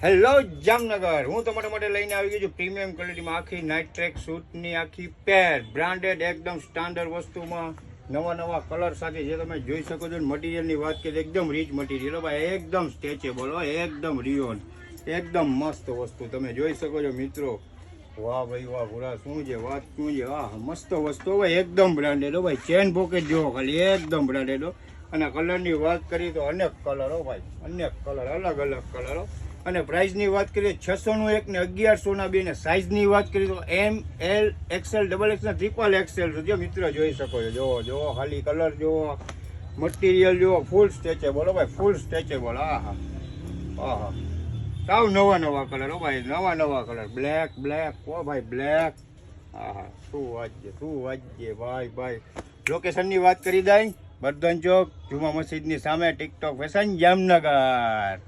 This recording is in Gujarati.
હેલો જામનગર, હું તમારા માટે લઈને આવી ગયો છું પ્રીમિયમ ક્વોલિટીમાં આખી નાઇટ ટ્રેક સૂટની આખી પેર બ્રાન્ડેડ એકદમ સ્ટાન્ડર્ડ વસ્તુમાં નવા કલર સાથે જે તમે જોઈ શકો છો. મટીરિયલની વાત કરીએ એકદમ રીચ મટીરિયલ ભાઈ, એકદમ સ્ટ્રેચેબલ હોય, એકદમ રિયોન, એકદમ મસ્ત વસ્તુ તમે જોઈ શકો છો મિત્રો. વાહ ભાઈ વાહ, પૂરા શું છે વાત, શું છે, વાહ મસ્ત વસ્તુ હોય, એકદમ બ્રાન્ડેડ હો ભાઈ. ચેન પોકેટ જોવો ખાલી, એકદમ બ્રાન્ડેડ હો. અને કલરની વાત કરીએ તો અનેક કલર હો ભાઈ, અનેક કલર, અલગ અલગ કલર હો. અને પ્રાઇસની વાત કરીએ 600નું એક ને 1100ના બે. ને સાઇઝની વાત કરીએ તો M, L, XL, double XL, triple XL જો મિત્રો જોઈ શકો છો. જોવો જોવો ખાલી કલર જોવો, મટીરિયલ જોવો, ફૂલ સ્ટ્રેચેબલ હો ભાઈ, ફૂલ સ્ટ્રેચેબલ. આહા આહા, સાવ નવા કલર હો ભાઈ, નવા કલર. બ્લેક હો ભાઈ, બ્લેક. આહા, શું વાજ્ય ભાઈ. લોકેશનની વાત કરી દઈ, બર્ધન ચોક, જુમા મસ્જિદની સામે, ટિકટોક ફેશન જામનગર.